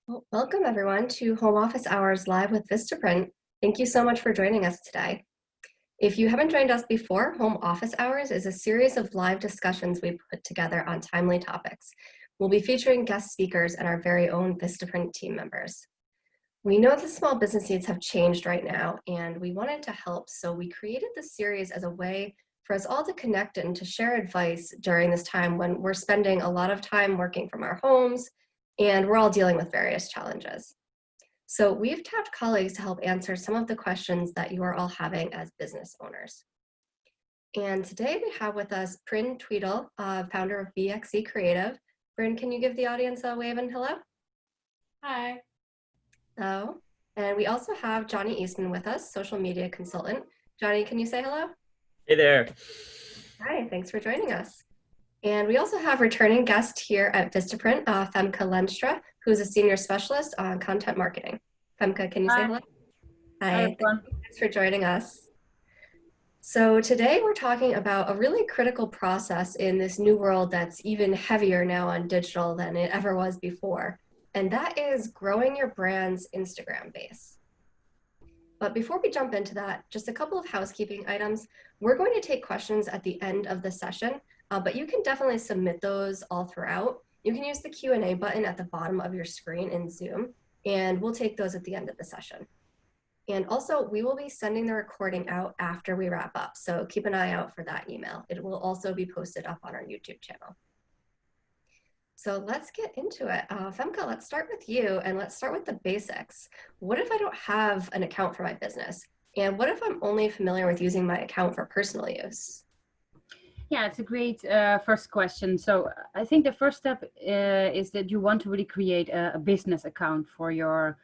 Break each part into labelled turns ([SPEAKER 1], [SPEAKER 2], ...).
[SPEAKER 1] Well, welcome everyone to Home Office Hours Live with Vistaprint. Thank you so much for joining us today. If you haven't joined us before, Home Office Hours is a series of live discussions we put together on timely topics. We'll be featuring guest speakers and our very own Vistaprint team members. We know that small business needs have changed right now, and we wanted to help, so we created this series as a way for us all to connect and to share advice during this time when we're spending a lot of time working from our homes, and we're all dealing with various challenges. So we've tapped colleagues to help answer some of the questions that you are all having as business owners. And today we have with us Bryn Tweedle, founder of BXC Creative. Bryn, can you give the audience a wave and hello?
[SPEAKER 2] Hi.
[SPEAKER 1] Hello. And we also have Johnny Eastman with us, social media consultant. Johnny, can you say hello?
[SPEAKER 3] Hey there.
[SPEAKER 1] Hi, thanks for joining us. And we also have returning guest here at Vistaprint, Femke Lenstra, who is a senior specialist on content marketing. Femke, can you say hello?
[SPEAKER 2] Hi, everyone.
[SPEAKER 1] Thanks for joining us. So today we're talking about a really critical process in this new world that's even heavier now on digital than it ever was before. And that is growing your brand's Instagram base. But before we jump into that, just a couple of housekeeping items. We're going to take questions at the end of the session, but you can definitely submit those all throughout. You can use the Q&A button at the bottom of your screen in Zoom, and we'll take those at the end of the session. And also, we will be sending the recording out after we wrap up, so keep an eye out for that email. It will also be posted up on our YouTube channel. So let's get into it. Femke, let's start with you, and let's start with the basics. What if I don't have an account for my business? And what if I'm only familiar with using my account for personal use?
[SPEAKER 2] Yeah, it's a great first question. So I think the first step is that you want to really create a business account for your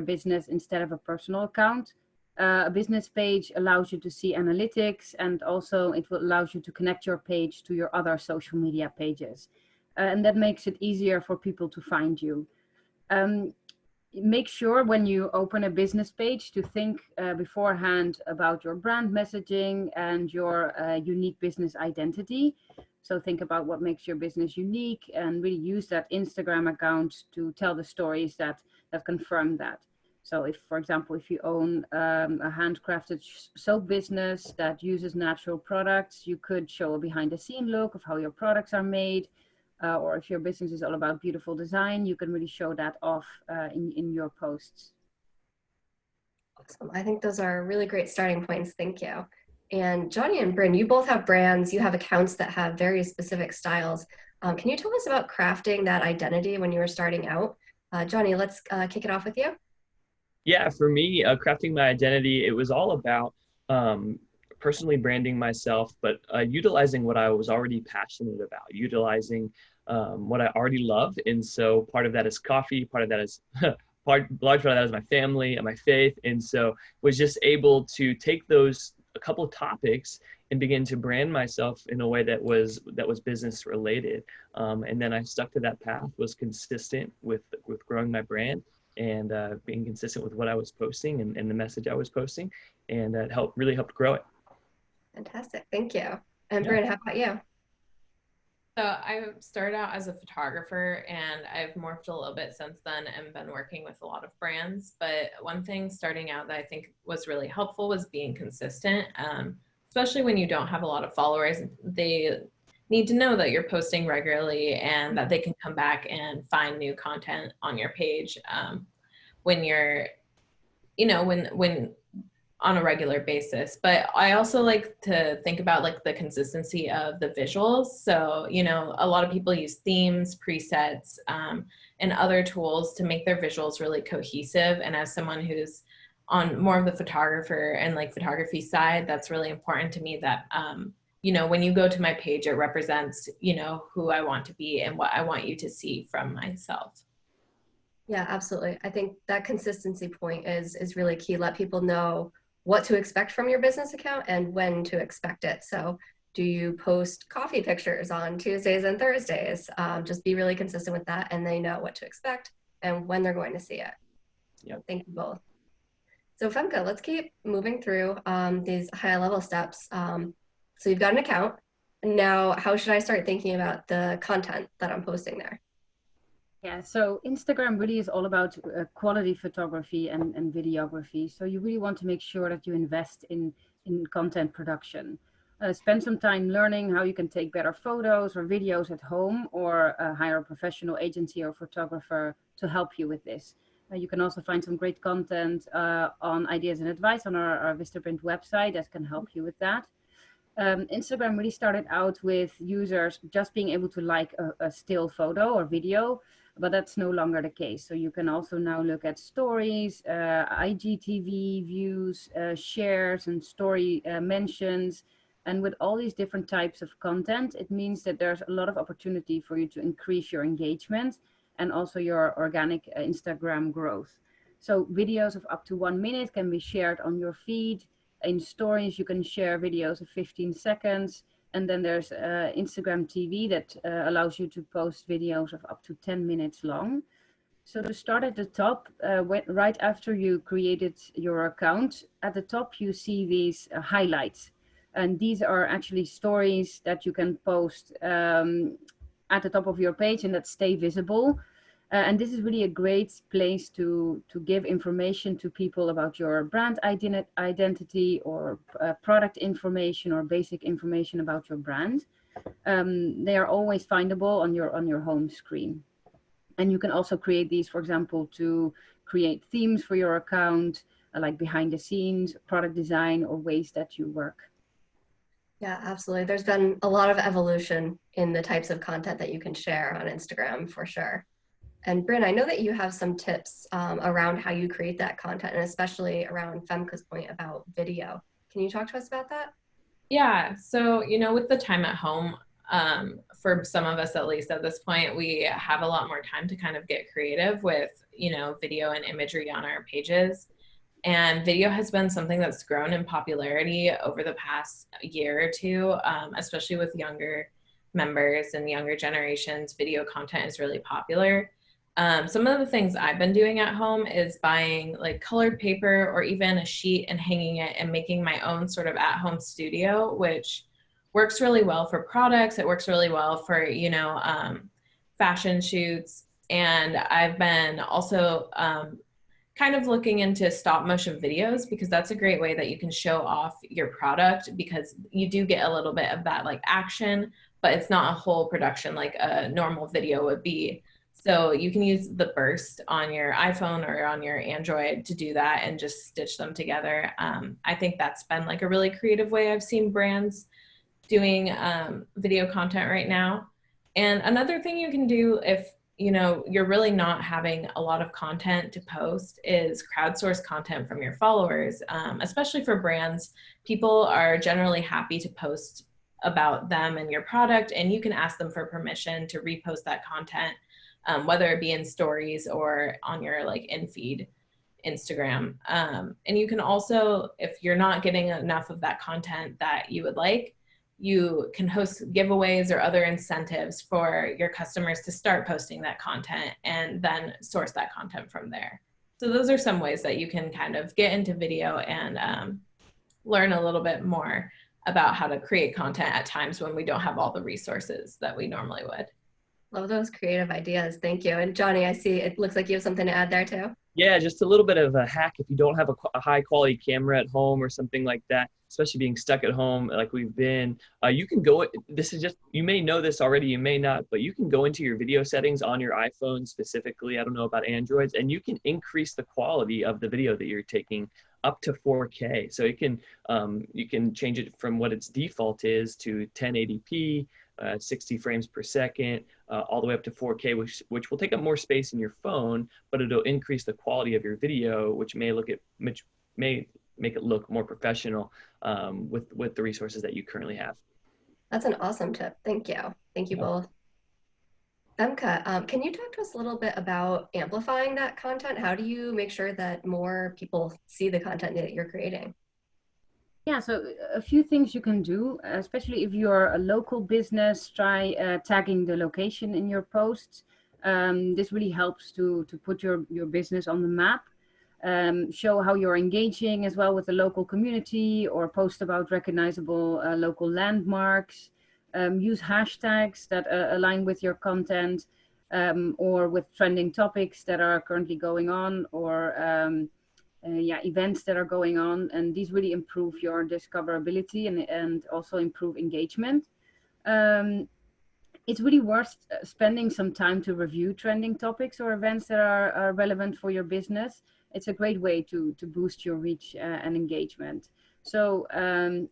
[SPEAKER 2] business instead of a personal account. A business page allows you to see analytics, and also it allows you to connect your page to your other social media pages. And that makes it easier for people to find you. Make sure when you open a business page to think beforehand about your brand messaging and your unique business identity. So think about what makes your business unique and really use that Instagram account to tell the stories that confirm that. So if, for example, if you own a handcrafted soap business that uses natural products, you could show a behind the scene look of how your products are made. Or if your business is all about beautiful design, you can really show that off in your posts.
[SPEAKER 1] Awesome. I think those are really great starting points. Thank you. And Johnny and Bryn, you both have brands. You have accounts that have very specific styles. Can you tell us about crafting that identity when you were starting out? Johnny, let's kick it off with you.
[SPEAKER 3] Yeah, for me, crafting my identity, it was all about personally branding myself, but utilizing what I was already passionate about, utilizing what I already love. And so part of that is coffee, part of that is large part of that is my family and my faith. And so was just able to take those a couple of topics and begin to brand myself in a way that was business related. And then I stuck to that path, was consistent with growing my brand and being consistent with what I was posting and the message I was posting, and that really helped grow it.
[SPEAKER 1] Fantastic, thank you. And Bryn, how about you?
[SPEAKER 4] So I started out as a photographer, and I've morphed a little bit since then and been working with a lot of brands. But one thing starting out that I think was really helpful was being consistent, especially when you don't have a lot of followers. They need to know that you're posting regularly and that they can come back and find new content on your page when you're, when on a regular basis. But I also like to think about like the consistency of the visuals. So, a lot of people use themes, presets, and other tools to make their visuals really cohesive. And as someone who's on more of the photographer and like photography side, that's really important to me that, when you go to my page, it represents, who I want to be and what I want you to see from myself.
[SPEAKER 1] Yeah, absolutely. I think that consistency point is really key. Let people know what to expect from your business account and when to expect it. So do you post coffee pictures on Tuesdays and Thursdays? Just be really consistent with that, and they know what to expect and when they're going to see it.
[SPEAKER 3] Yep.
[SPEAKER 1] Thank you both. So Femke, let's keep moving through these high level steps. So you've got an account. Now, how should I start thinking about the content that I'm posting there?
[SPEAKER 2] Yeah, so Instagram really is all about quality photography and videography. So you really want to make sure that you invest in content production. Spend some time learning how you can take better photos or videos at home, or hire a professional agency or photographer to help you with this. You can also find some great content on ideas and advice on our Vistaprint website that can help you with that. Instagram really started out with users just being able to like a still photo or video, but that's no longer the case. So you can also now look at stories, IGTV views, shares, and story mentions. And with all these different types of content, it means that there's a lot of opportunity for you to increase your engagement and also your organic Instagram growth. So videos of up to 1 minute can be shared on your feed. In stories, you can share videos of 15 seconds. And then there's Instagram TV that allows you to post videos of up to 10 minutes long. So to start at the top, right after you created your account, at the top you see these highlights. And these are actually stories that you can post at the top of your page and that stay visible. And this is really a great place to give information to people about your brand identity, or product information, or basic information about your brand. They are always findable on your home screen. And you can also create these, for example, to create themes for your account, like behind the scenes, product design, or ways that you work.
[SPEAKER 1] Yeah, absolutely. There's been a lot of evolution in the types of content that you can share on Instagram for sure. And Bryn, I know that you have some tips around how you create that content, and especially around Femke's point about video. Can you talk to us about that?
[SPEAKER 4] Yeah. So, with the time at home, for some of us, at least at this point, we have a lot more time to kind of get creative with, video and imagery on our pages. And video has been something that's grown in popularity over the past year or two, especially with younger members and younger generations. Video content is really popular. Some of the things I've been doing at home is buying like colored paper or even a sheet and hanging it and making my own sort of at-home studio, which works really well for products. It works really well for, fashion shoots. And I've been also kind of looking into stop motion videos, because that's a great way that you can show off your product, because you do get a little bit of that like action, but it's not a whole production like a normal video would be. So you can use the burst on your iPhone or on your Android to do that and just stitch them together. I think that's been like a really creative way I've seen brands doing video content right now. And another thing you can do if you're really not having a lot of content to post is crowdsource content from your followers, especially for brands. People are generally happy to post about them and your product, and you can ask them for permission to repost that content, whether it be in stories or on your like in-feed Instagram. And you can also, if you're not getting enough of that content that you would like, you can host giveaways or other incentives for your customers to start posting that content and then source that content from there. So those are some ways that you can kind of get into video and learn a little bit more about how to create content at times when we don't have all the resources that we normally would.
[SPEAKER 1] Love those creative ideas. Thank you. And Johnny, I see it looks like you have something to add there too.
[SPEAKER 3] Yeah, just a little bit of a hack if you don't have a high quality camera at home or something like that, especially being stuck at home like we've been. You can go, this is just, you may know this already, you may not, but you can go into your video settings on your iPhone specifically. I don't know about Androids, and you can increase the quality of the video that you're taking up to 4K. So you can change it from what its default is to 1080p, 60 frames per second, all the way up to 4K, which will take up more space in your phone, but it'll increase the quality of your video, which may make it look more professional with the resources that you currently have.
[SPEAKER 1] That's an awesome tip. Thank you. Thank you both. Femke, can you talk to us a little bit about amplifying that content? How do you make sure that more people see the content that you're creating?
[SPEAKER 2] Yeah, so a few things you can do, especially if you're a local business, try tagging the location in your posts. This really helps to put your business on the map. Show how you're engaging as well with the local community, or post about recognizable local landmarks. Use hashtags that align with your content. or with trending topics that are currently going on, or events that are going on, and these really improve your discoverability and also improve engagement. It's really worth spending some time to review trending topics or events that are relevant for your business. It's a great way to boost your reach and engagement. So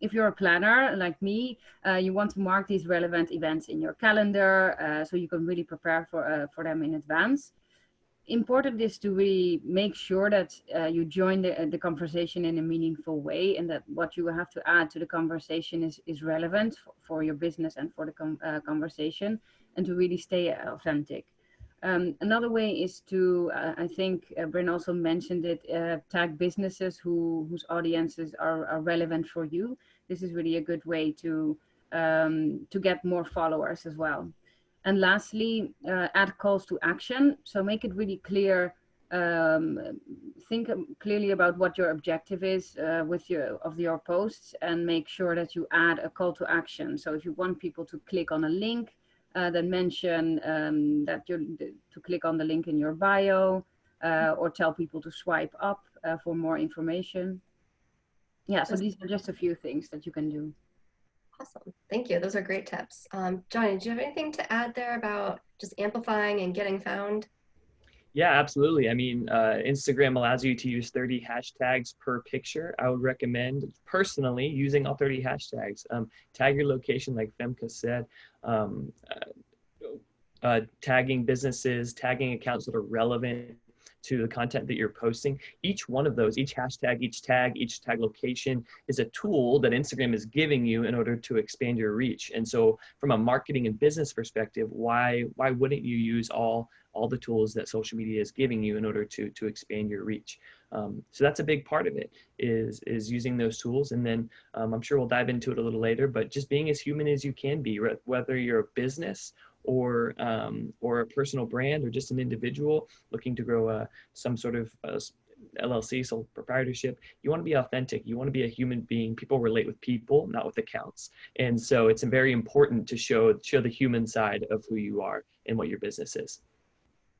[SPEAKER 2] if you're a planner like me, you want to mark these relevant events in your calendar so you can really prepare for them in advance. Important is to really make sure that you join the conversation in a meaningful way, and that what you have to add to the conversation is relevant for your business and for the conversation, and to really stay authentic. Another way is to, I think Bryn also mentioned it, tag businesses whose audiences are relevant for you. This is really a good way to get more followers as well. And lastly, add calls to action. So make it really clear, think clearly about what your objective is with your posts, and make sure that you add a call to action. So if you want people to click on a link, then mention that to click on the link in your bio, or tell people to swipe up for more information. Yeah, so these are just a few things that you can do.
[SPEAKER 1] Awesome. Thank you. Those are great tips. Johnny, do you have anything to add there about just amplifying and getting found?
[SPEAKER 3] Yeah, absolutely. I mean, Instagram allows you to use 30 hashtags per picture. I would recommend personally using all 30 hashtags. Tag your location, like Femke said. Tagging businesses, tagging accounts that are relevant to the content that you're posting. Each one of those, each hashtag, each tag location is a tool that Instagram is giving you in order to expand your reach. And so from a marketing and business perspective, why wouldn't you use all the tools that social media is giving you in order to expand your reach? So that's a big part of it, is using those tools. And then I'm sure we'll dive into it a little later, but just being as human as you can be, whether you're a business or a personal brand, or just an individual looking to grow some sort of LLC, sole proprietorship. You want to be authentic. You want to be a human being. People relate with people, not with accounts. And so it's very important to show the human side of who you are and what your business is.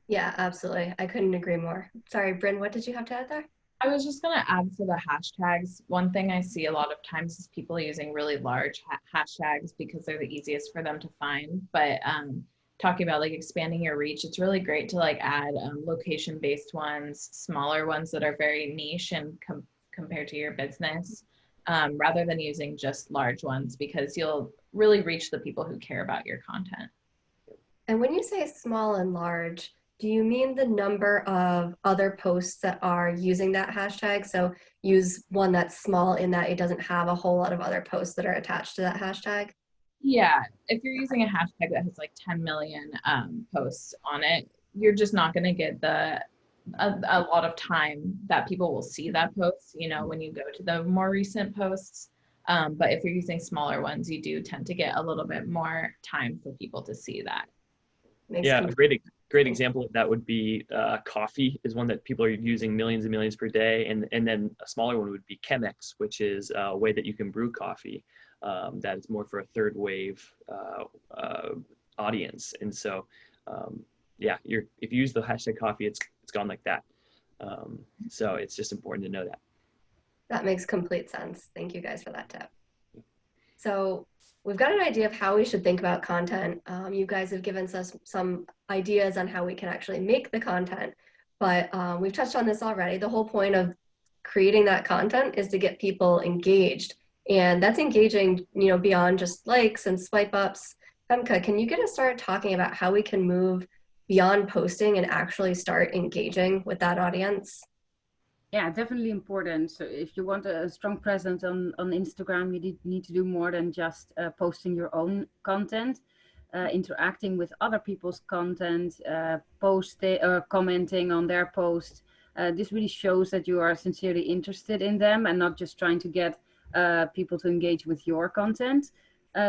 [SPEAKER 1] Yeah, absolutely. I couldn't agree more. Sorry, Bryn, what did you have to add there?
[SPEAKER 4] I was just going to add for the hashtags. One thing I see a lot of times is people using really large hashtags because they're the easiest for them to find. But talking about like expanding your reach, it's really great to like add location-based ones, smaller ones that are very niche and compared to your business, rather than using just large ones, because you'll really reach the people who care about your content.
[SPEAKER 1] And when you say small and large, do you mean the number of other posts that are using that hashtag? So use one that's small in that it doesn't have a whole lot of other posts that are attached to that hashtag?
[SPEAKER 4] Yeah, if you're using a hashtag that has like 10 million posts on it, you're just not going to get a lot of time that people will see that post, when you go to the more recent posts. But if you're using smaller ones, you do tend to get a little bit more time for people to see that.
[SPEAKER 3] Yeah, a great example of that would be coffee is one that people are using millions and millions per day. And then a smaller one would be Chemex, which is a way that you can brew coffee that is more for a third wave audience. And so, yeah, if you use the hashtag coffee, it's gone like that. So it's just important to know that.
[SPEAKER 1] That makes complete sense. Thank you guys for that tip. So we've got an idea of how we should think about content. You guys have given us some ideas on how we can actually make the content, but we've touched on this already. The whole point of creating that content is to get people engaged, and that's engaging, beyond just likes and swipe ups. Femke, can you get us started talking about how we can move beyond posting and actually start engaging with that audience?
[SPEAKER 2] Yeah, definitely important. So if you want a strong presence on Instagram, you need to do more than just posting your own content, interacting with other people's content, commenting on their posts. This really shows that you are sincerely interested in them and not just trying to get people to engage with your content.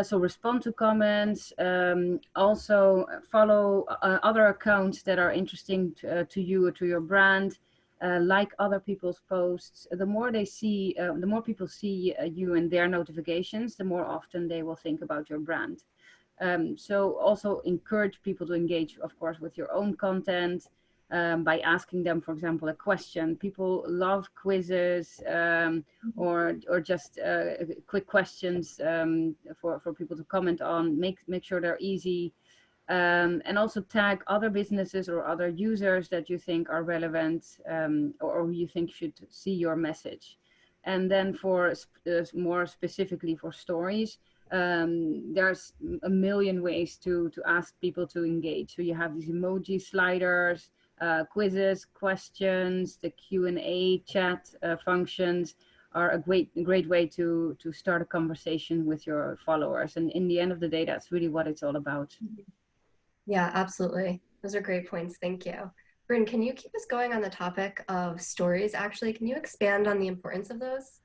[SPEAKER 2] So respond to comments, also follow other accounts that are interesting to you or to your brand. Like other people's posts. The more people see you in their notifications, the more often they will think about your brand. So also encourage people to engage, of course, with your own content by asking them, for example, a question. People love quizzes or just quick questions for people to comment on. Make sure they're easy. And also tag other businesses or other users that you think are relevant or you think should see your message. And then for more specifically for stories, there's a million ways to ask people to engage. So you have these emoji sliders, quizzes, questions, the Q&A chat functions are a great way to start a conversation with your followers. And in the end of the day, that's really what it's all about.
[SPEAKER 1] Yeah, absolutely. Those are great points. Thank you. Bryn, can you keep us going on the topic of stories, actually? Can you expand on the importance of those?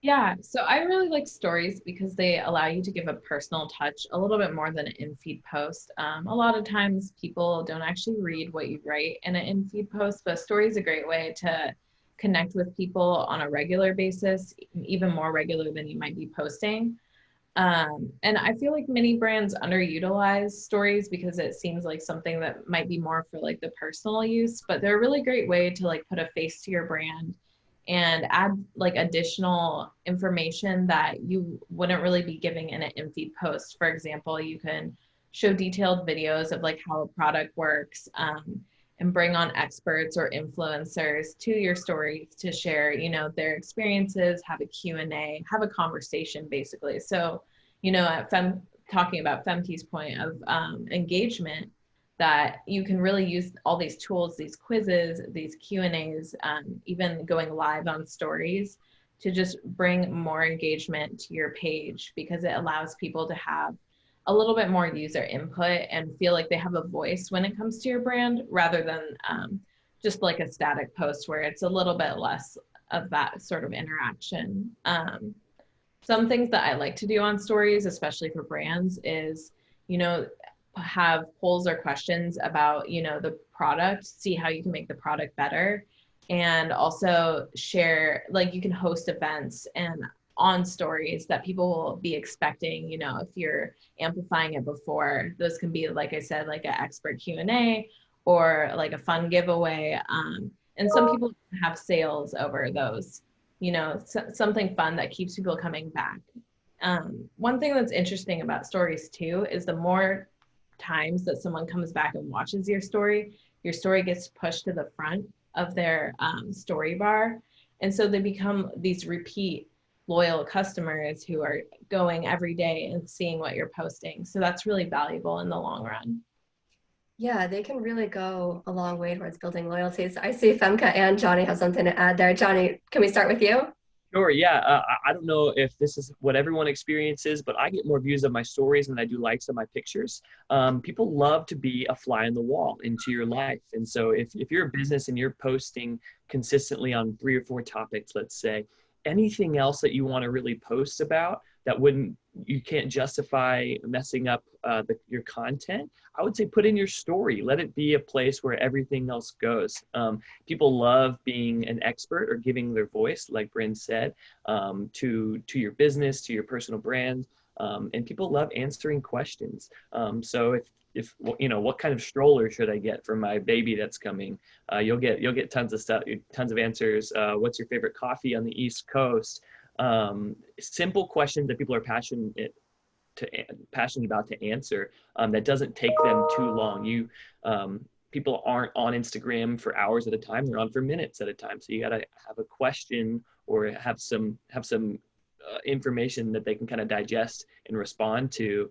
[SPEAKER 4] Yeah, so I really like stories because they allow you to give a personal touch a little bit more than an in-feed post. A lot of times people don't actually read what you write in an in-feed post, but a story is a great way to connect with people on a regular basis, even more regular than you might be posting. And I feel like many brands underutilize stories because it seems like something that might be more for like the personal use, but they're a really great way to like put a face to your brand and add like additional information that you wouldn't really be giving in an in-feed post. For example, you can show detailed videos of like how a product works, and bring on experts or influencers to your stories to share, you know, their experiences, have a Q&A, have a conversation basically. So, you know, talking about Femke's point of engagement, that you can really use all these tools, these quizzes, these Q&As, even going live on stories to just bring more engagement to your page, because it allows people to have a little bit more user input and feel like they have a voice when it comes to your brand, rather than just like a static post where it's a little bit less of that sort of interaction. Some things that I like to do on stories, especially for brands, is, you know, have polls or questions about, you know, the product, see how you can make the product better. And also share, like you can host events and on stories that people will be expecting, you know, if you're amplifying it before, those can be, like I said, like an expert Q&A or like a fun giveaway. And some people have sales over those, you know, something fun that keeps people coming back. One thing that's interesting about stories too is the more times that someone comes back and watches your story gets pushed to the front of their story bar. And so they become these repeat loyal customers who are going every day and seeing what you're posting. So that's really valuable in the long run.
[SPEAKER 1] Yeah, they can really go a long way towards building loyalty. So I see Femke and Johnny have something to add there. Johnny, can we start with you?
[SPEAKER 3] Sure. Yeah. I don't know if this is what everyone experiences, but I get more views of my stories than I do likes of my pictures. People love to be a fly on the wall into your life. And so if you're a business and you're posting consistently on 3 or 4 topics, let's say, anything else that you want to really post about that you can't justify messing up your content, I would say put in your story. Let it be a place where everything else goes. People love being an expert or giving their voice, like Bryn said, to your business, to your personal brand. And people love answering questions. So if you know, what kind of stroller should I get for my baby that's coming? You'll get tons of stuff, tons of answers. What's your favorite coffee on the East Coast? Simple questions that people are passionate about to answer, that doesn't take them too long. People aren't on Instagram for hours at a time, they're on for minutes at a time. So you got to have a question or have some information that they can kind of digest and respond to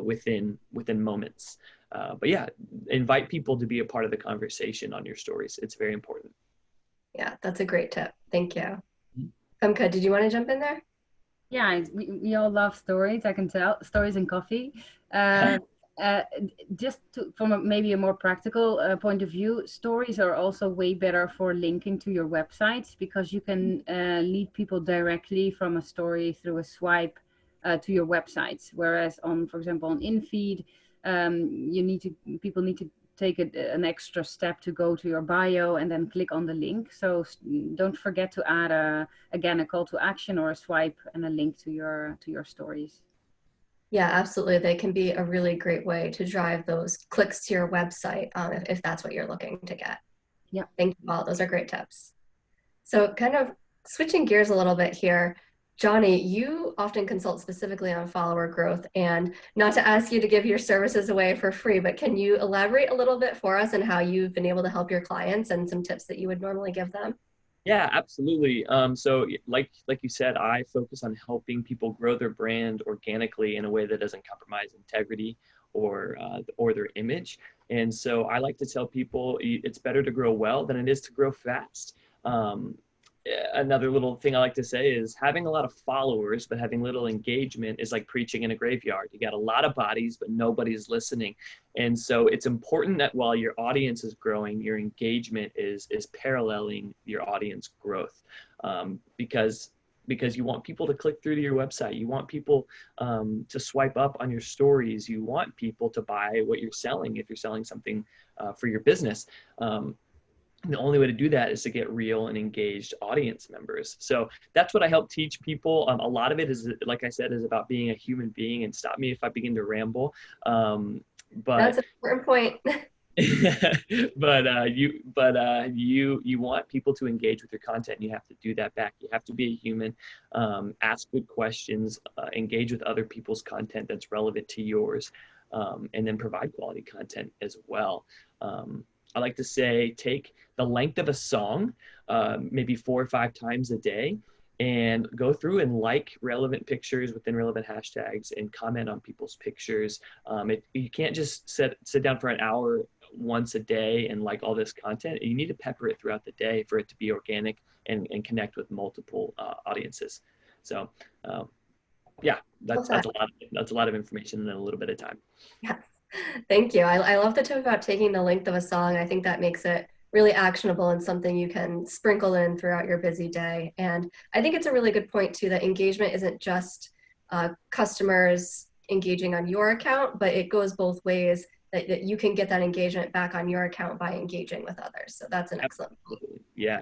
[SPEAKER 3] within moments. But yeah, invite people to be a part of the conversation on your stories. It's very important.
[SPEAKER 1] Yeah, that's a great tip. Thank you. Femke, did you want to jump in there?
[SPEAKER 2] Yeah, we all love stories. I can tell, stories and coffee. Just from maybe a more practical point of view, stories are also way better for linking to your websites, because you can lead people directly from a story through a swipe to your websites. Whereas on, for example, on InFeed, people need to take an extra step to go to your bio and then click on the link. So don't forget to add again a call to action or a swipe and a link to your stories.
[SPEAKER 1] Yeah, absolutely. They can be a really great way to drive those clicks to your website if that's what you're looking to get.
[SPEAKER 2] Yeah.
[SPEAKER 1] Thank you all. Those are great tips. So kind of switching gears a little bit here, Johnny, you often consult specifically on follower growth, and not to ask you to give your services away for free, but can you elaborate a little bit for us on how you've been able to help your clients and some tips that you would normally give them?
[SPEAKER 3] Yeah, absolutely. So like you said, I focus on helping people grow their brand organically in a way that doesn't compromise integrity or their image. And so I like to tell people it's better to grow well than it is to grow fast. Um, Another little thing I like to say is having a lot of followers but having little engagement is like preaching in a graveyard. You got a lot of bodies but nobody's listening. And so it's important that while your audience is growing, your engagement is paralleling your audience growth, because you want people to click through to your website. You want people to swipe up on your stories. You want people to buy what you're selling if you're selling something for your business. And the only way to do that is to get real and engaged audience members. So that's what I help teach people. A lot of it is, like I said, is about being a human being. And stop me if I begin to ramble.
[SPEAKER 1] That's
[SPEAKER 3] But
[SPEAKER 1] an important point.
[SPEAKER 3] you want people to engage with your content, and you have to do that back. You have to be a human, ask good questions, engage with other people's content that's relevant to yours, and then provide quality content as well. I like to say take the length of a song, maybe 4 or 5 times a day, and go through and like relevant pictures within relevant hashtags and comment on people's pictures. You can't just sit down for an hour once a day and like all this content. You need to pepper it throughout the day for it to be organic and connect with multiple audiences. So yeah, that's a lot of information in a little bit of time.
[SPEAKER 1] Yeah. Thank you. I love the tip about taking the length of a song. I think that makes it really actionable and something you can sprinkle in throughout your busy day. And I think it's a really good point too, that engagement isn't just customers engaging on your account, but it goes both ways, that you can get that engagement back on your account by engaging with others. So that's an excellent point.
[SPEAKER 3] Yeah.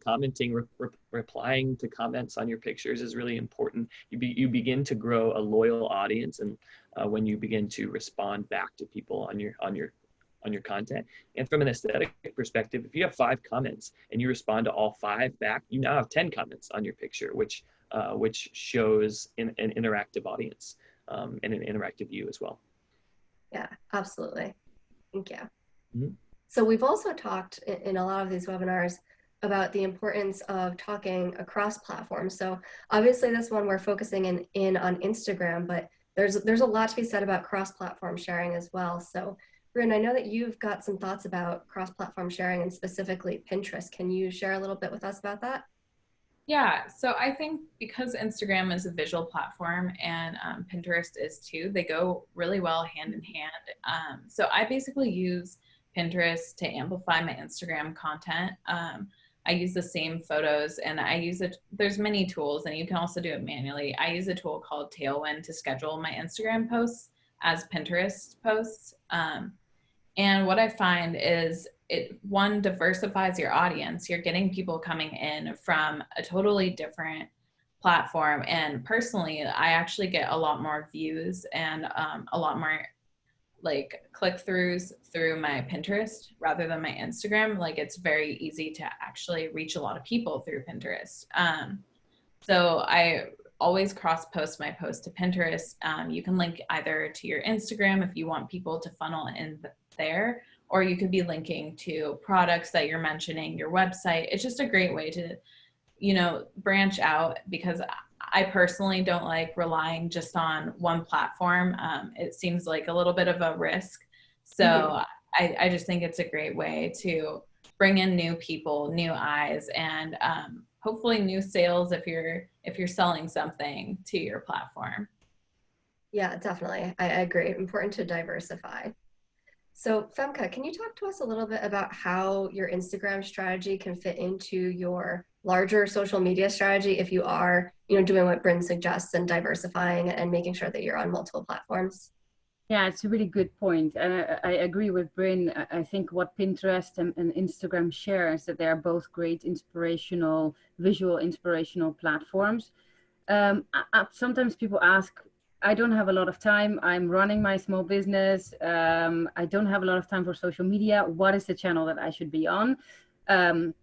[SPEAKER 3] Commenting, replying to comments on your pictures is really important. You begin to grow a loyal audience, and when you begin to respond back to people on your content. And from an aesthetic perspective, if you have 5 comments and you respond to all 5 back, you now have 10 comments on your picture, which shows an interactive audience, and an interactive view as well.
[SPEAKER 1] Yeah, absolutely. Thank you.
[SPEAKER 3] Mm-hmm.
[SPEAKER 1] So we've also talked in a lot of these webinars about the importance of talking across platforms. So obviously this one we're focusing in on Instagram, but there's a lot to be said about cross-platform sharing as well. So Bryn, I know that you've got some thoughts about cross-platform sharing and specifically Pinterest. Can you share a little bit with us about that?
[SPEAKER 4] Yeah, so I think because Instagram is a visual platform and Pinterest is too, they go really well hand in hand. So I basically use Pinterest to amplify my Instagram content. I use the same photos, and I use it. There's many tools, and you can also do it manually. I use a tool called Tailwind to schedule my Instagram posts as Pinterest posts. And what I find is one diversifies your audience. You're getting people coming in from a totally different platform. And personally, I actually get a lot more views and a lot more like click-throughs through my Pinterest rather than my Instagram. Like it's very easy to actually reach a lot of people through Pinterest. So I always cross-post my post to Pinterest. You can link either to your Instagram if you want people to funnel in there, or you could be linking to products that you're mentioning, your website. It's just a great way to, branch out, because I personally don't like relying just on one platform. It seems like a little bit of a risk. So I just think it's a great way to bring in new people, new eyes, and hopefully new sales if you're selling something to your platform.
[SPEAKER 1] Yeah, definitely. I agree. Important to diversify. So Femke, can you talk to us a little bit about how your Instagram strategy can fit into your larger social media strategy if you are, doing what Bryn suggests and diversifying and making sure that you're on multiple platforms?
[SPEAKER 2] Yeah, it's a really good point. And I agree with Bryn. I think what Pinterest and Instagram share is that they are both great visual inspirational platforms. Sometimes people ask, I don't have a lot of time. I'm running my small business. I don't have a lot of time for social media. What is the channel that I should be on? And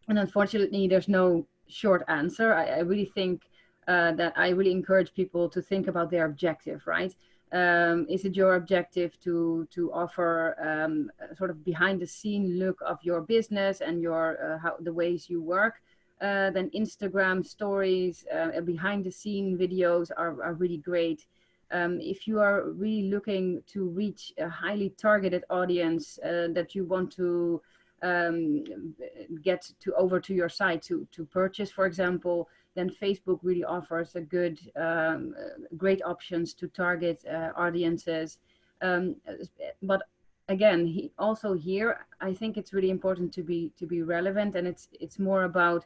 [SPEAKER 2] unfortunately, there's no short answer. I really think that I really encourage people to think about their objective, right? Is it your objective to offer a sort of behind the scene look of your business and your the ways you work? Then Instagram stories, behind the scene videos are really great. If you are really looking to reach a highly targeted audience that you want to um, get to over to your site to purchase, for example, then Facebook really offers a good, great options to target audiences. Um, but again, also here, I think it's really important to be relevant, and it's more about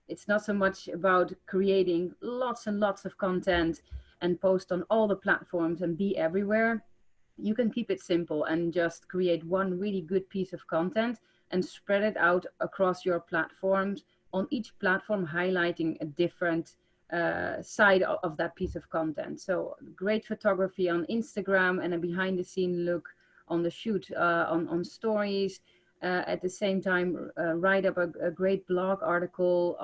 [SPEAKER 2] it's not so much about creating lots and lots of content and post on all the platforms and be everywhere. You can keep it simple and just create one really good piece of content and spread it out across your platforms, on each platform highlighting a different side of that piece of content. So great photography on Instagram and a behind the scene look on the shoot on stories. At the same time, write up a great blog article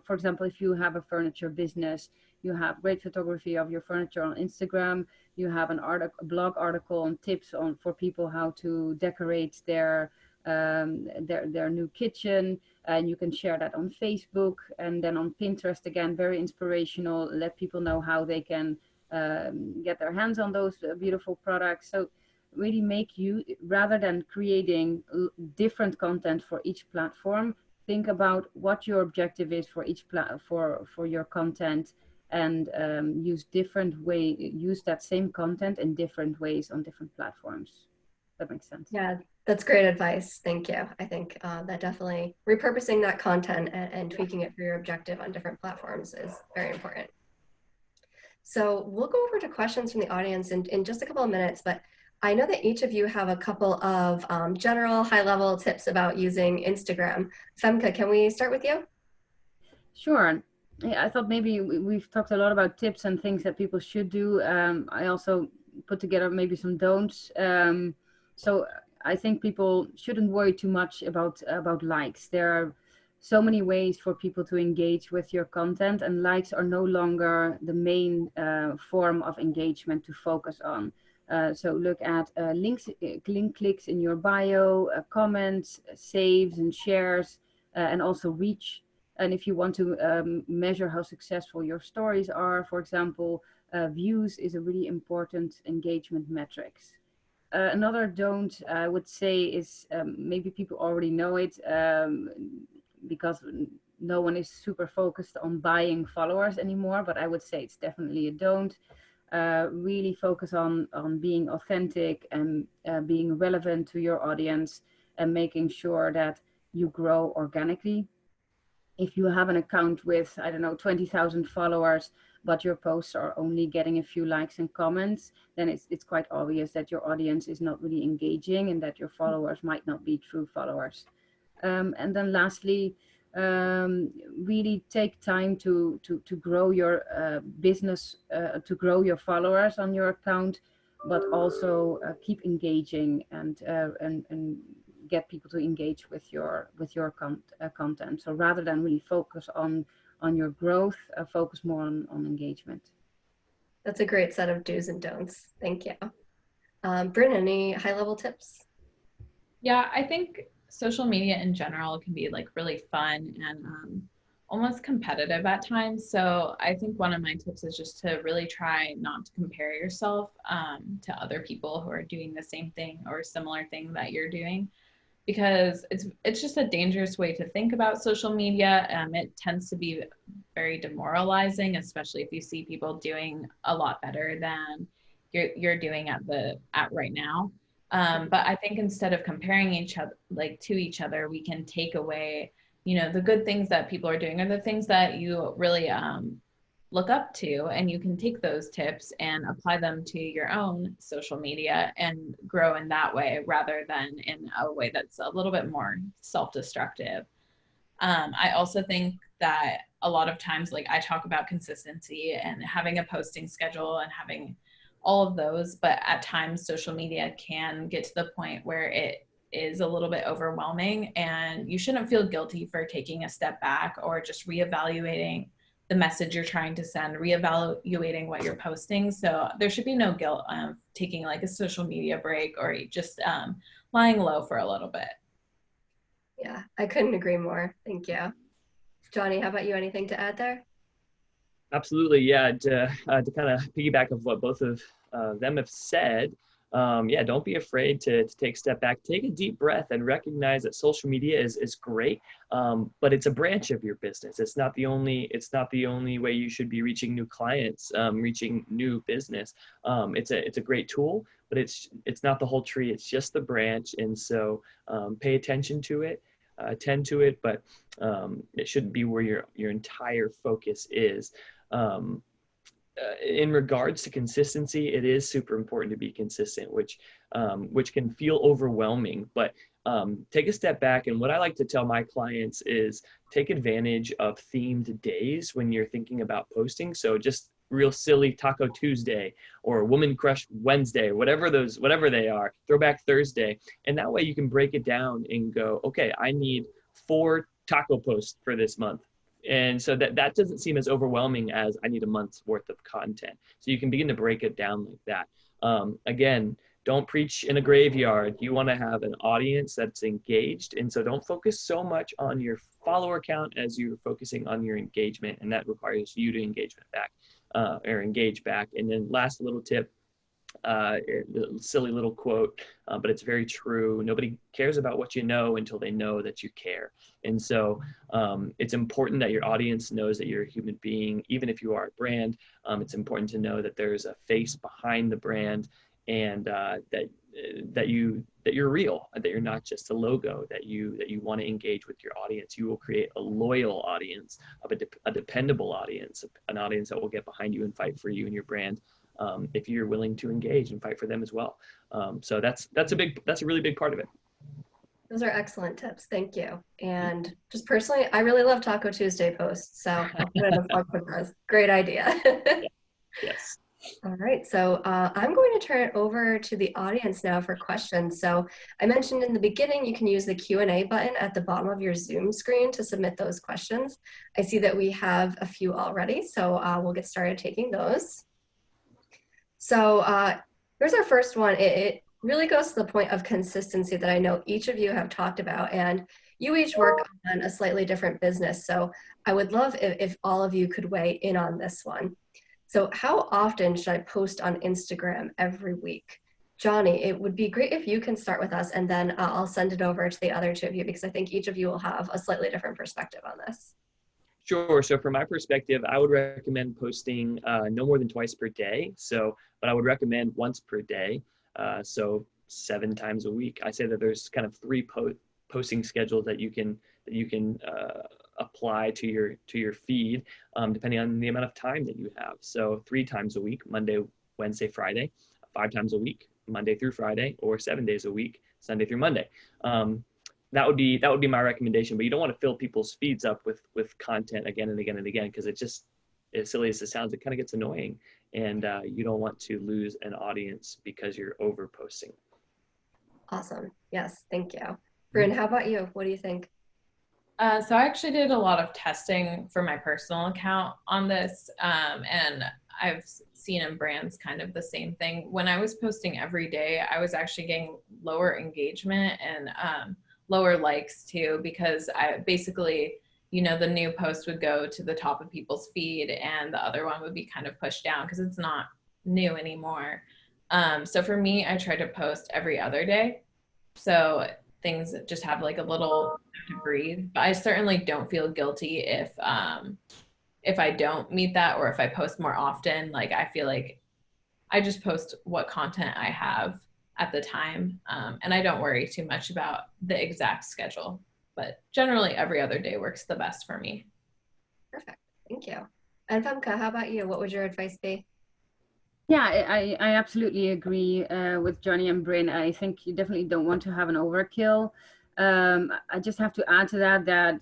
[SPEAKER 2] for example, if you have a furniture business, you have great photography of your furniture on Instagram. You have a blog article on tips for people how to decorate their new kitchen, and you can share that on Facebook. And then on Pinterest, again, very inspirational. Let people know how they can get their hands on those beautiful products. So really make you, rather than creating different content for each platform, think about what your objective is for each for your content, and use that same content in different ways on different platforms. That makes sense.
[SPEAKER 1] Yeah, that's great advice. Thank you. I think that definitely repurposing that content and tweaking it for your objective on different platforms is very important. So we'll go over to questions from the audience in just a couple of minutes, but I know that each of you have a couple of general high-level tips about using Instagram. Femke, can we start with you?
[SPEAKER 2] Sure. Yeah, I thought maybe we've talked a lot about tips and things that people should do. I also put together maybe some don'ts. So I think people shouldn't worry too much about likes. There are so many ways for people to engage with your content, and likes are no longer the main form of engagement to focus on. So look at link clicks in your bio, comments, saves and shares, and also reach. And if you want to measure how successful your stories are, for example, views is a really important engagement metrics. Another don't I would say is maybe people already know it because no one is super focused on buying followers anymore, but I would say it's definitely a don't. Really focus on being authentic and being relevant to your audience, and making sure that you grow organically. If you have an account with, I don't know, 20,000 followers, but your posts are only getting a few likes and comments, then it's quite obvious that your audience is not really engaging and that your followers might not be true followers. And then lastly, really take time to grow your business, to grow your followers on your account, but also keep engaging and get people to engage with your content. So rather than really focus on your growth, focus more on engagement.
[SPEAKER 1] That's a great set of do's and don'ts. Thank you. Bryn, any high-level tips?
[SPEAKER 4] Yeah, I think social media in general can be like really fun and almost competitive at times. So I think one of my tips is just to really try not to compare yourself to other people who are doing the same thing or similar thing that you're doing, because it's just a dangerous way to think about social media. It tends to be very demoralizing, especially if you see people doing a lot better than you're doing at right now. But I think instead of comparing each other to each other, we can take away, the good things that people are doing, or the things that you really look up to, and you can take those tips and apply them to your own social media and grow in that way, rather than in a way that's a little bit more self-destructive. I also think that a lot of times, like I talk about consistency and having a posting schedule and having all of those, but at times social media can get to the point where it is a little bit overwhelming, and you shouldn't feel guilty for taking a step back or just reevaluating the message you're trying to send, reevaluating what you're posting. So there should be no guilt of taking like a social media break or just lying low for a little bit.
[SPEAKER 1] Yeah, I couldn't agree more. Thank you. Johnny, how about you? Anything to add there?
[SPEAKER 3] Absolutely, yeah. To kind of piggyback of what both of them have said, yeah, don't be afraid to take a step back, take a deep breath, and recognize that social media is great, but it's a branch of your business. It's not the only way you should be reaching new clients, reaching new business. It's a great tool, but it's not the whole tree. It's just the branch, and so pay attention to it, attend to it, but it shouldn't be where your entire focus is. Um, in regards to consistency, it is super important to be consistent, which can feel overwhelming. But take a step back, and what I like to tell my clients is take advantage of themed days when you're thinking about posting. So just real silly Taco Tuesday or Woman Crush Wednesday, whatever they are, Throwback Thursday, and that way you can break it down and go, okay, I need 4 taco posts for this month. And so that doesn't seem as overwhelming as I need a month's worth of content. So you can begin to break it down like that. Again, don't preach in a graveyard. You want to have an audience that's engaged. And so don't focus so much on your follower count as you're focusing on your engagement. And that requires you to engage back. Or engage back. And then last little tip, silly little quote, but it's very true. Nobody cares about what you know until they know that you care. And so it's important that your audience knows that you're a human being, even if you are a brand. It's important to know that there's a face behind the brand, and that you're real, that you're not just a logo, that you want to engage with your audience. You will create a loyal audience, of a dependable audience, an audience that will get behind you and fight for you and your brand, if you're willing to engage and fight for them as well. So that's a really big part of it.
[SPEAKER 1] Those are excellent tips. Thank you. And just personally, I really love Taco Tuesday posts. So I'll put in a plug for those. Great idea.
[SPEAKER 3] Yes.
[SPEAKER 1] All right, so I'm going to turn it over to the audience now for questions. So I mentioned in the beginning, you can use the Q&A button at the bottom of your Zoom screen to submit those questions. I see that we have a few already, so we'll get started taking those. So here's our first one. It really goes to the point of consistency that I know each of you have talked about, and you each work on a slightly different business. So I would love if all of you could weigh in on this one. So how often should I post on Instagram every week? Johnny, it would be great if you can start with us, and then I'll send it over to the other two of you, because I think each of you will have a slightly different perspective on this.
[SPEAKER 3] Sure. So from my perspective, I would recommend posting no more than twice per day. But I would recommend once per day. So 7 times a week. I say that there's kind of 3 posting schedules that you can apply to your feed, depending on the amount of time that you have. So 3 times a week, Monday, Wednesday, Friday, 5 times a week, Monday through Friday, or 7 days a week, Sunday through Monday. That would be my recommendation. But you don't want to fill people's feeds up with content again and again and again, because it just, as silly as it sounds, it kind of gets annoying, and you don't want to lose an audience because you're over posting.
[SPEAKER 1] Awesome. Yes, thank you. Bryn, how about you? What do you think?
[SPEAKER 4] So I actually did a lot of testing for my personal account on this, and I've seen in brands kind of the same thing. When I was posting every day, I was actually getting lower engagement and lower likes too, because I basically, the new post would go to the top of people's feed and the other one would be kind of pushed down because it's not new anymore. So for me, I try to post every other day, so things just have like a little to breathe. But I certainly don't feel guilty if I don't meet that, or if I post more often. Like, I feel like I just post what content I have at the time, and I don't worry too much about the exact schedule. But generally, every other day works the best for me.
[SPEAKER 1] Perfect. Thank you. And Femke, how about you? What would your advice be?
[SPEAKER 2] Yeah, I absolutely agree with Johnny and Bryn. I think you definitely don't want to have an overkill. I just have to add to that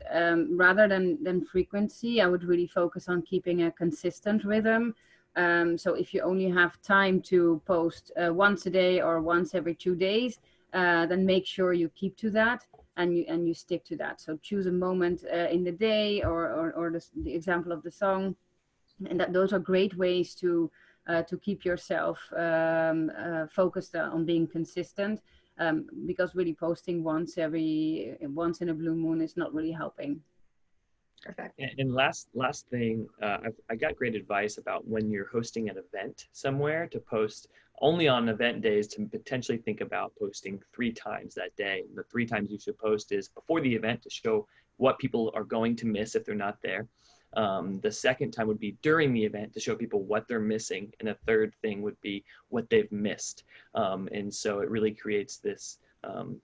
[SPEAKER 2] rather than frequency, I would really focus on keeping a consistent rhythm. So if you only have time to post once a day or once every 2 days, then make sure you keep to that and you stick to that. So choose a moment in the day or the example of the song, and those are great ways to keep yourself focused on being consistent. Because really posting once in a blue moon is not really helping.
[SPEAKER 1] Perfect.
[SPEAKER 3] And last thing, I got great advice about when you're hosting an event somewhere to post only on event days, to potentially think about posting 3 times that day. The 3 times you should post is before the event to show what people are going to miss if they're not there. The second time would be during the event to show people what they're missing. And the third thing would be what they've missed. And so it really creates this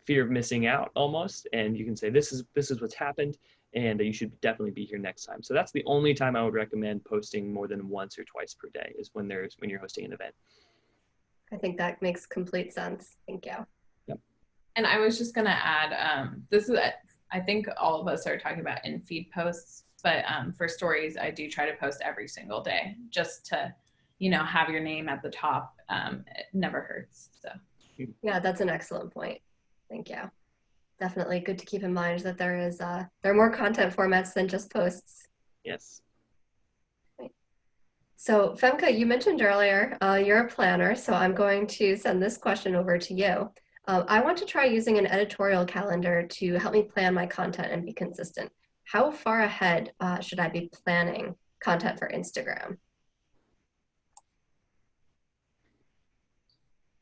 [SPEAKER 3] fear of missing out almost. And you can say, this is what's happened, and you should definitely be here next time. So that's the only time I would recommend posting more than once or twice per day, is when you're hosting an event.
[SPEAKER 1] I think that makes complete sense. Thank you.
[SPEAKER 3] Yep.
[SPEAKER 4] And I was just going to add, I think all of us are talking about in-feed posts, but for stories, I do try to post every single day just to, have your name at the top. It never hurts. So.
[SPEAKER 1] Yeah, that's an excellent point. Thank you. Definitely good to keep in mind that there are more content formats than just posts.
[SPEAKER 3] Yes.
[SPEAKER 1] So Femke, you mentioned earlier, you're a planner, so I'm going to send this question over to you. I want to try using an editorial calendar to help me plan my content and be consistent. How far ahead should I be planning content for Instagram?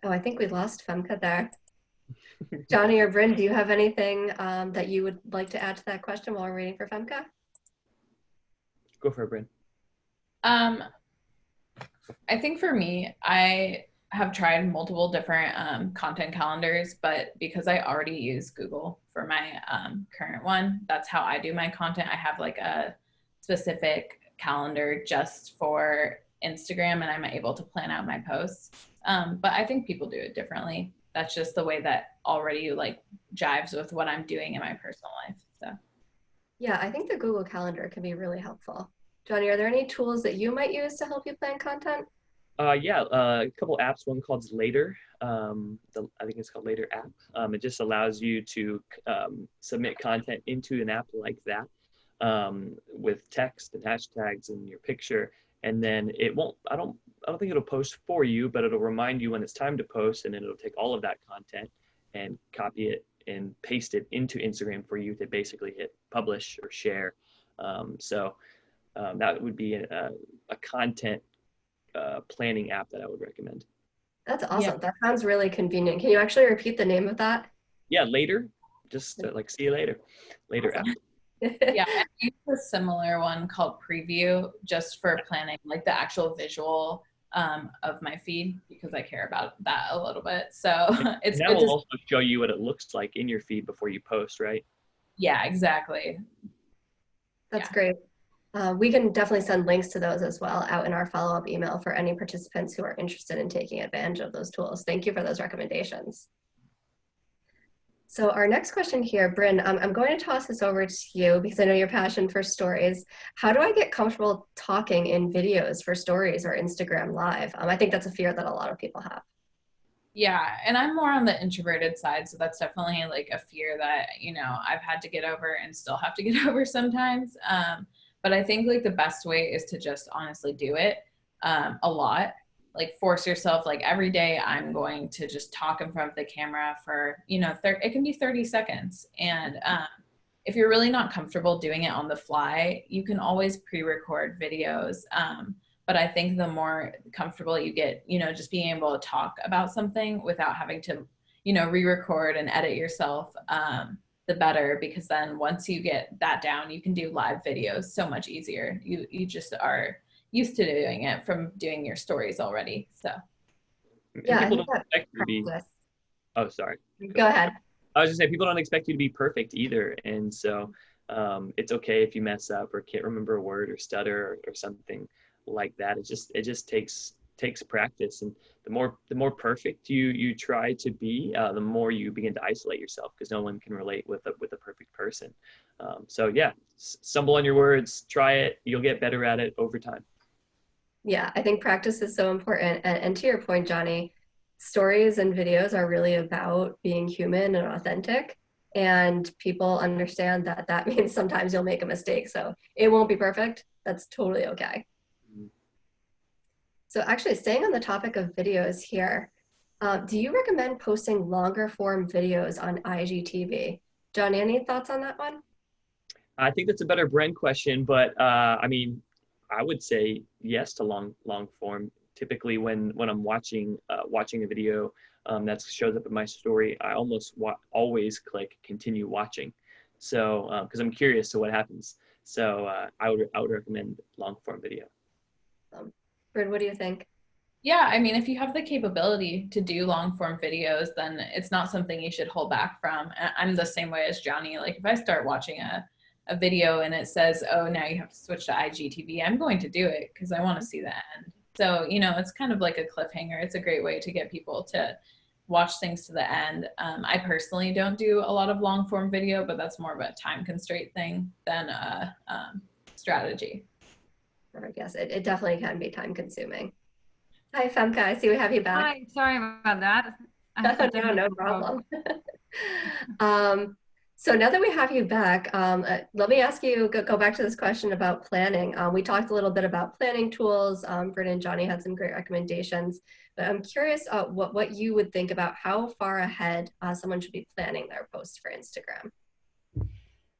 [SPEAKER 1] Oh, I think we lost Femke there. Johnny or Bryn, do you have anything that you would like to add to that question while we're waiting for Femke?
[SPEAKER 3] Go for it, Bryn.
[SPEAKER 4] I think for me, I have tried multiple different content calendars, but because I already use Google for my current one, that's how I do my content. I have like a specific calendar just for Instagram, and I'm able to plan out my posts. But I think people do it differently. That's just the way that already like jives with what I'm doing in my personal life. So
[SPEAKER 1] yeah, I think the Google Calendar can be really helpful. Johnny, are there any tools that you might use to help you plan content?
[SPEAKER 3] Yeah, a couple apps. One called Later. I think it's called Later app. It just allows you to submit content into an app like that with text and hashtags and your picture, and then it won't. I don't think it'll post for you, but it'll remind you when it's time to post, and then it'll take all of that content and copy it and paste it into Instagram for you to basically hit publish or share. That would be a content planning app that I would recommend.
[SPEAKER 1] That's awesome.
[SPEAKER 4] Yeah.
[SPEAKER 1] That sounds really convenient. Can you actually repeat the name of that?
[SPEAKER 3] Yeah, Later. Just like see you later. Later app.
[SPEAKER 4] yeah, I use a similar one called Preview just for planning like the actual visual of my feed, because I care about that a little bit. So it's
[SPEAKER 3] that will also show you what it looks like in your feed before you post, right?
[SPEAKER 4] Yeah, exactly.
[SPEAKER 1] That's great. We can definitely send links to those as well out in our follow-up email for any participants who are interested in taking advantage of those tools. Thank you for those recommendations. So our next question here, Bryn, I'm going to toss this over to you because I know your passion for stories. How do I get comfortable talking in videos for stories or Instagram Live? I think that's a fear that a lot of people have.
[SPEAKER 4] Yeah, and I'm more on the introverted side, so that's definitely like a fear that, I've had to get over and still have to get over sometimes. But I think like the best way is to just honestly do it a lot. Like force yourself, like every day I'm going to just talk in front of the camera for, it can be 30 seconds. And if you're really not comfortable doing it on the fly, you can always pre-record videos. But I think the more comfortable you get, just being able to talk about something without having to, re-record and edit yourself, the better, because then once you get that down, you can do live videos so much easier. You just are used to doing it from doing your stories already. So
[SPEAKER 1] yeah, I think
[SPEAKER 3] don't expect you to be. Oh, sorry.
[SPEAKER 1] Go ahead.
[SPEAKER 3] I was just saying, people don't expect you to be perfect either, and so it's okay if you mess up or can't remember a word or stutter or something like that. It just takes takes practice, and the more perfect you try to be, the more you begin to isolate yourself, because no one can relate with a perfect person. So yeah, stumble on your words, try it, you'll get better at it over time.
[SPEAKER 1] Yeah, I think practice is so important. And to your point, Johnny, stories and videos are really about being human and authentic. And people understand that that means sometimes you'll make a mistake. So it won't be perfect. That's totally okay. So actually, staying on the topic of videos here, do you recommend posting longer form videos on IGTV? Johnny, any thoughts on that one?
[SPEAKER 3] I think that's a better Bren question, but I mean, I would say yes to long form. Typically, when I'm watching a video that shows up in my story, I almost always click continue watching. So because I'm curious to what happens. So I would recommend long form video.
[SPEAKER 1] Bryn, what do you think?
[SPEAKER 4] Yeah, I mean, if you have the capability to do long form videos, then it's not something you should hold back from. I'm the same way as Johnny. Like if I start watching a video and it says, oh, now you have to switch to IGTV, I'm going to do it because I want to see the end. So, you know, it's kind of like a cliffhanger. It's a great way to get people to watch things to the end. I personally don't do a lot of long form video, but that's more of a time constraint thing than a strategy.
[SPEAKER 1] I guess it definitely can be time consuming. Hi, Femke. I see we have you back.
[SPEAKER 2] Hi, sorry about that.
[SPEAKER 1] No problem. So now that we have you back, let me ask you, go back to this question about planning. We talked a little bit about planning tools. Bryn and Johnny had some great recommendations, but I'm curious what you would think about how far ahead someone should be planning their posts for Instagram.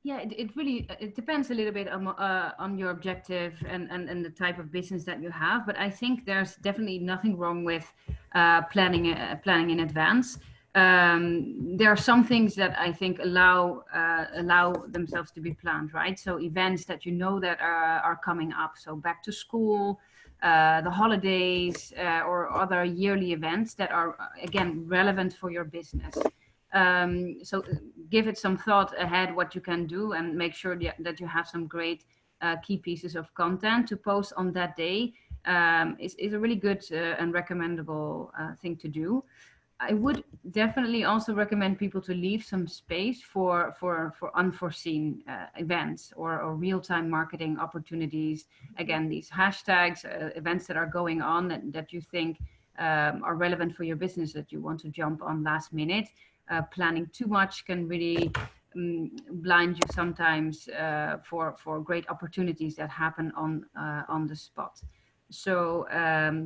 [SPEAKER 2] Yeah, it really depends a little bit on your objective and the type of business that you have. But I think there's definitely nothing wrong with planning in advance. There are some things that I think allow themselves to be planned, right? So events that you know that are coming up. So back to school, the holidays, or other yearly events that are again relevant for your business. So give it some thought ahead what you can do, and make sure that you have some great key pieces of content to post on that day. Is a really good and recommendable thing to do. I would definitely also recommend people to leave some space for unforeseen events or real-time marketing opportunities. Again, these hashtags, events that are going on that you think are relevant for your business, that you want to jump on last minute. Planning too much can really blind you sometimes for great opportunities that happen on the spot. So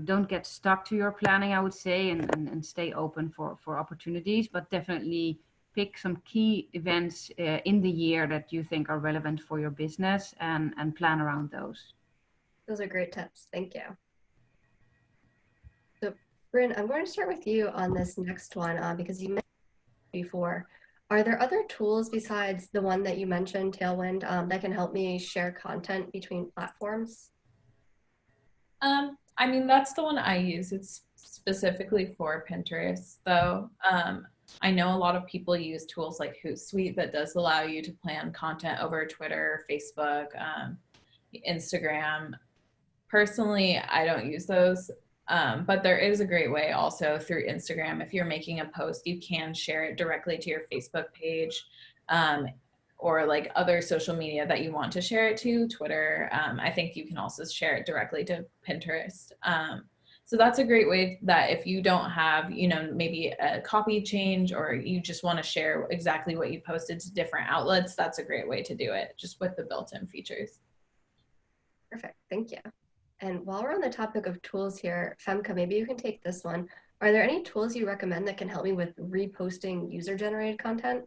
[SPEAKER 2] don't get stuck to your planning, I would say, and stay open for opportunities, but definitely pick some key events in the year that you think are relevant for your business and plan around those.
[SPEAKER 1] Those are great tips. Thank you. So, Bryn, I'm going to start with you on this next one because you mentioned before. Are there other tools besides the one that you mentioned, Tailwind, that can help me share content between platforms?
[SPEAKER 4] I mean, that's the one I use. It's specifically for Pinterest, though. I know a lot of people use tools like Hootsuite that does allow you to plan content over Twitter, Facebook, Instagram. Personally, I don't use those. But there is a great way also through Instagram. If you're making a post, you can share it directly to your Facebook page, or like other social media that you want to share it to, Twitter. I think you can also share it directly to Pinterest. So that's a great way that if you don't have, you know, maybe a copy change, or you just want to share exactly what you posted to different outlets, that's a great way to do it, just with the built-in features.
[SPEAKER 1] Perfect, thank you. And while we're on the topic of tools here, Femke, maybe you can take this one. Are there any tools you recommend that can help me with reposting user-generated content?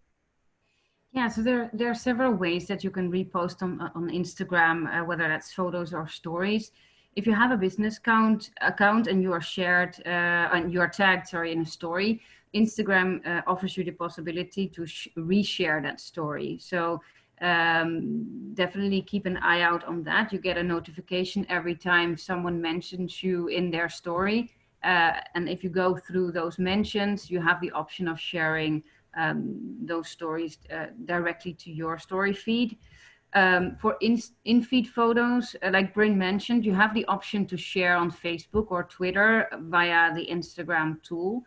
[SPEAKER 2] Yeah, so there are several ways that you can repost on Instagram, whether that's photos or stories. If you have a business account and you are shared and you are tagged, in a story, Instagram offers you the possibility to reshare that story. So definitely keep an eye out on that. You get a notification every time someone mentions you in their story. And if you go through those mentions, you have the option of sharing those stories directly to your story feed. For in-feed photos, like Bryn mentioned, you have the option to share on Facebook or Twitter via the Instagram tool,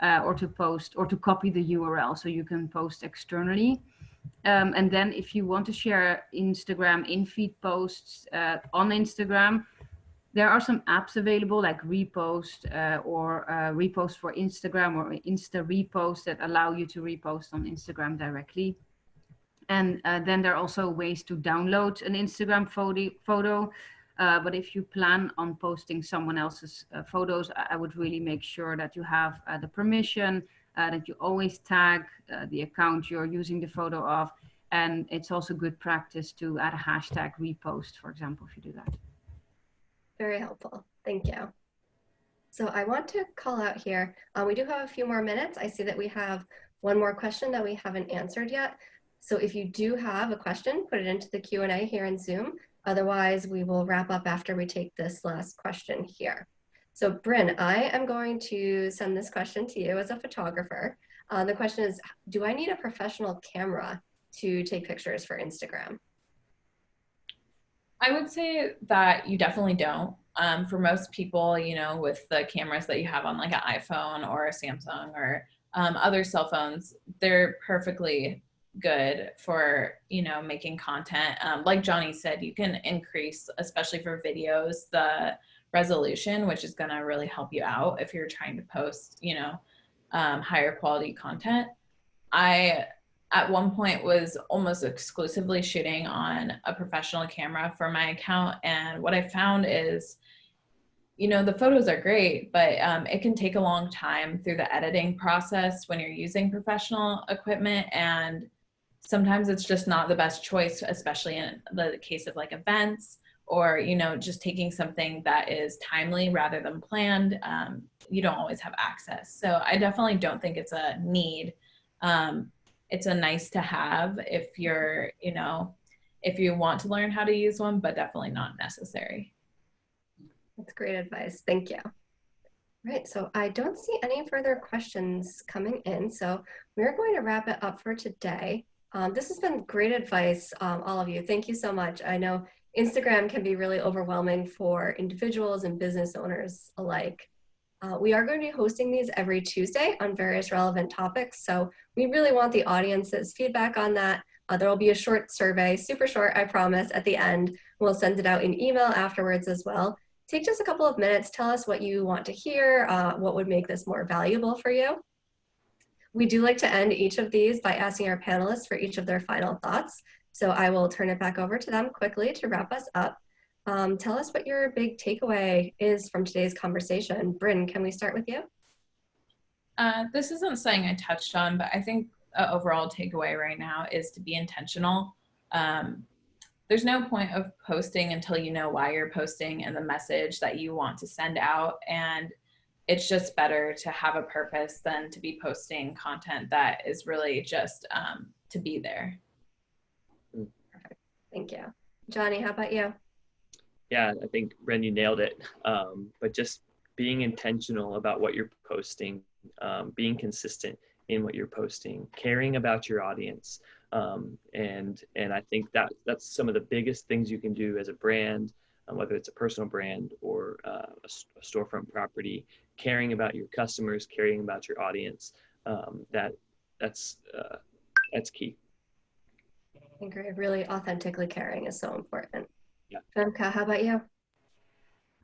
[SPEAKER 2] or to post or to copy the URL so you can post externally. And then if you want to share Instagram in-feed posts on Instagram, there are some apps available like Repost or Repost for Instagram or Insta Repost that allow you to repost on Instagram directly. And then there are also ways to download an Instagram photo. But if you plan on posting someone else's photos, I would really make sure that you have the permission, that you always tag the account you're using the photo of. And it's also good practice to add a hashtag repost, for example, if you do that.
[SPEAKER 1] Very helpful. Thank you. So I want to call out here, we do have a few more minutes. I see that we have one more question that we haven't answered yet. So if you do have a question, put it into the Q&A here in Zoom. Otherwise, we will wrap up after we take this last question here. So Bryn, I am going to send this question to you as a photographer. The question is, do I need a professional camera to take pictures for Instagram?
[SPEAKER 4] I would say that you definitely don't. For most people, you know, with the cameras that you have on like an iPhone or a Samsung or other cell phones, they're perfectly good for, you know, making content. Like Johnny said, you can increase, especially for videos, the resolution, which is going to really help you out if you're trying to post, you know, higher quality content. I at one point was almost exclusively shooting on a professional camera for my account. And what I found is, you know, the photos are great, but it can take a long time through the editing process when you're using professional equipment. And sometimes it's just not the best choice, especially in the case of like events or, you know, just taking something that is timely rather than planned. You don't always have access. So I definitely don't think it's a need. It's a nice to have if you're, you know, if you want to learn how to use one, but definitely not necessary.
[SPEAKER 1] That's great advice. Thank you. Right, so I don't see any further questions coming in, so we're going to wrap it up for today. This has been great advice, all of you. Thank you so much. I know Instagram can be really overwhelming for individuals and business owners alike. We are going to be hosting these every Tuesday on various relevant topics, so we really want the audience's feedback on that. There will be a short survey, super short, I promise, at the end. We'll send it out in email afterwards as well. Take just a couple of minutes, tell us what you want to hear, what would make this more valuable for you. We do like to end each of these by asking our panelists for each of their final thoughts. So I will turn it back over to them quickly to wrap us up. Tell us what your big takeaway is from today's conversation. Bryn, can we start with you?
[SPEAKER 4] This isn't something I touched on, but I think an overall takeaway right now is to be intentional. There's no point of posting until you know why you're posting and the message that you want to send out. And it's just better to have a purpose than to be posting content that is really just to be there.
[SPEAKER 1] Perfect. Thank you. Johnny, how about you?
[SPEAKER 3] Yeah, I think Ren, you nailed it. But just being intentional about what you're posting, being consistent in what you're posting, caring about your audience. And I think that's some of the biggest things you can do as a brand, whether it's a personal brand or a storefront property, caring about your customers, caring about your audience. That's key.
[SPEAKER 1] I agree. Really authentically caring is so important.
[SPEAKER 3] Yeah.
[SPEAKER 1] Femke, how about you?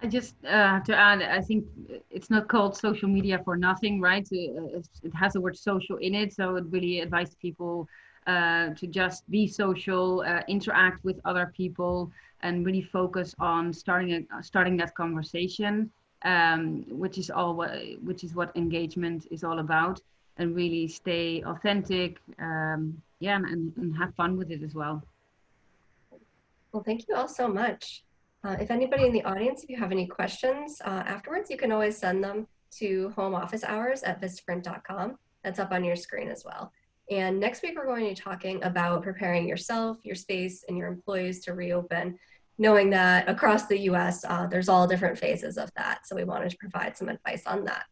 [SPEAKER 2] I just to add, I think it's not called social media for nothing, right? It has the word social in it, so it really advises people to just be social, interact with other people, and really focus on starting that conversation, which is what engagement is all about, and really stay authentic, and have fun with it as well.
[SPEAKER 1] Well, thank you all so much. If anybody in the audience, if you have any questions afterwards, you can always send them to homeofficehours@vistaprint.com. That's up on your screen as well. And next week, we're going to be talking about preparing yourself, your space, and your employees to reopen, knowing that across the US, there's all different phases of that. So we wanted to provide some advice on that.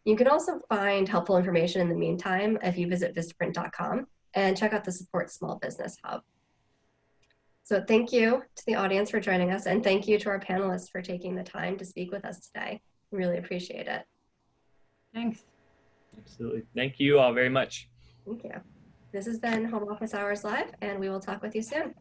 [SPEAKER 1] You can also find helpful information in the meantime if you visit vistaprint.com and check out the Support Small Business Hub. So thank you to the audience for joining us, and thank you to our panelists for taking the time to speak with us today. Really appreciate it.
[SPEAKER 2] Thanks.
[SPEAKER 3] Absolutely. Thank you all very much.
[SPEAKER 1] Thank you. This has been Home Office Hours Live, and we will talk with you soon.